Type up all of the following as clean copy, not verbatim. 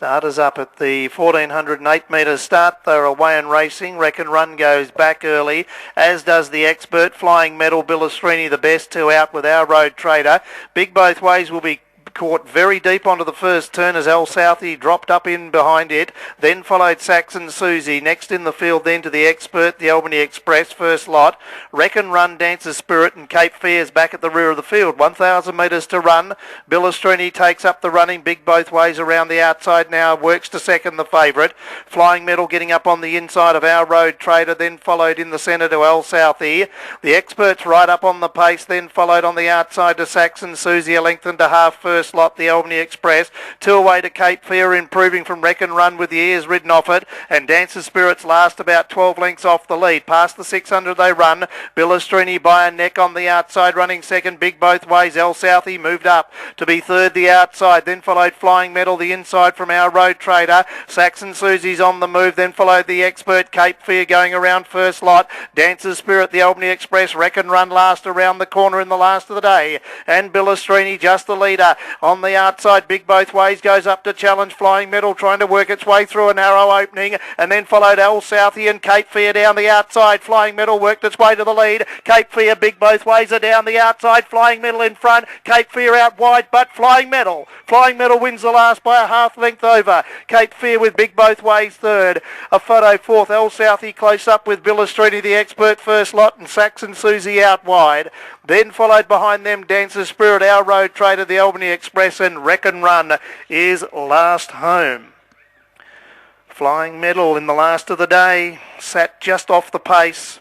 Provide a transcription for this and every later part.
Starters up at the 1408 metre start. They're away and racing. Reckon Run goes back early, as does the Expert. Flying Medal, Billastrini, the best two out with Our Road Trader. Big Both Ways will be caught very deep onto the first turn as El Southie dropped up in behind it. Then followed Saxon Susie. Next in the field then to the Expert, the Albany Express, first lot. Reckon Run, Dancer's Spirit and Cape Fear's back at the rear of the field. 1,000 metres to run. Billastrini takes up the running. Big Both Ways around the outside now. Works to second, the favourite. Flying Medal getting up on the inside of Our Road Trader. Then followed in the centre to El Southie. The Expert's right up on the pace. Then followed on the outside to Saxon Susie. A length and a half first lot, the Albany Express. Two away to Cape Fear, improving from Reckon Run with the ears ridden off it. And Dancer Spirits last about 12 lengths off the lead. Past the 600 they run. Billastrini by a neck on the outside, running second. Big Both Ways. El Southie moved up to be third, the outside. Then followed Flying Medal, the inside from Our Road Trader. Saxon Susie's on the move. Then followed the Expert. Cape Fear going around first lot. Dancer Spirit, the Albany Express. Reckon Run last around the corner in the last of the day. And Billastrini just the leader. On the outside, Big Both Ways goes up to challenge Flying Medal, trying to work its way through a narrow opening, and then followed El Southie and Cape Fear down the outside. Flying Medal worked its way to the lead. Cape Fear, Big Both Ways are down the outside. Flying Medal in front. Cape Fear out wide, but Flying Medal wins the last by a half length over. Cape Fear with Big Both Ways third. A photo fourth. El Southie close up with Billastrini, the Expert, first lot, and Saxon Susie out wide. Then followed behind them Dancer Spirit, Our Road Trader, the Albany Express, and Reckon Run is last home. Flying Medal in the last of the day sat just off the pace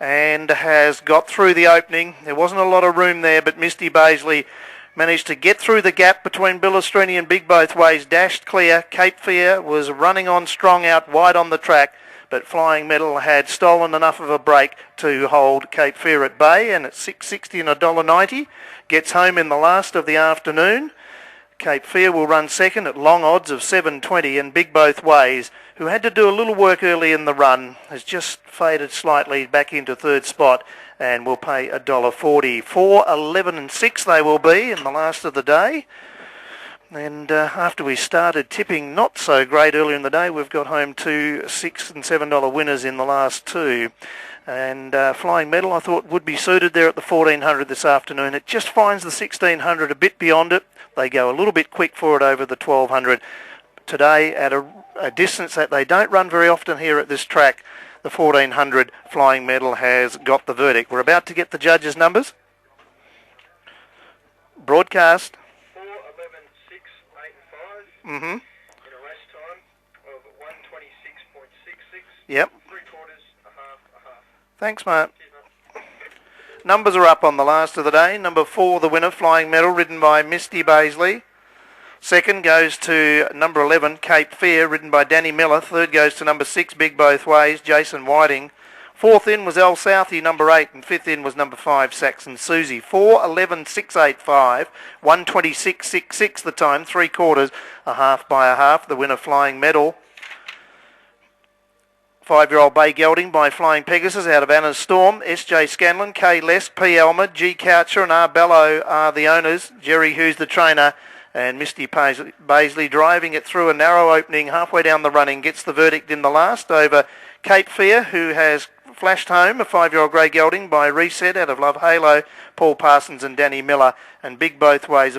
and has got through the opening. There wasn't a lot of room there, but Misty Baisley managed to get through the gap between Billastrini and Big Both Ways, dashed clear. Cape Fear was running on strong out wide on the track, but Flying Medal had stolen enough of a break to hold Cape Fear at bay, and at $6.60 and $1.90 gets home in the last of the afternoon. Cape Fear will run second at long odds of $7.20, and Big Both Ways, who had to do a little work early in the run, has just faded slightly back into third spot and will pay $1.40. 4, 11 and 6 they will be in the last of the day. And after we started tipping not so great earlier in the day, we've got home two $6 and $7 winners in the last two. And Flying Medal I thought would be suited there at the 1400 this afternoon. It just finds the 1600 a bit beyond it. They go a little bit quick for it over the 1200. Today at a distance that they don't run very often here at this track, the 1400, Flying Medal has got the verdict. We're about to get the judges' numbers. Broadcast. 4, 11, 6, 8 and 5. Mm-hmm. In a race time of 126.66. Yep. 3 quarters, a half. Thanks, mate. Numbers are up on the last of the day. Number 4, the winner, Flying Medal, ridden by Misty Baisley. Second goes to number 11, Cape Fear, ridden by Danny Miller. Third goes to number 6, Big Both Ways, Jason Whiting. Fourth in was El Southie, number 8, and fifth in was number 5, Saxon Susie. 4, 11, 6, 8, 5, 126.66 the time, 3 quarters, a half by a half. The winner, Flying Medal. 5-year-old Bay Gelding by Flying Pegasus out of Anna's Storm. S.J. Scanlon, K. Les, P. Elmer, G. Coucher and R. Bello are the owners. Jerry Hughes the trainer. And Misty Baisley driving it through a narrow opening halfway down the running gets the verdict in the last over Cape Fear, who has flashed home a 5-year-old grey gelding by Reset out of Love Halo, Paul Parsons and Danny Miller, and Big Both Ways.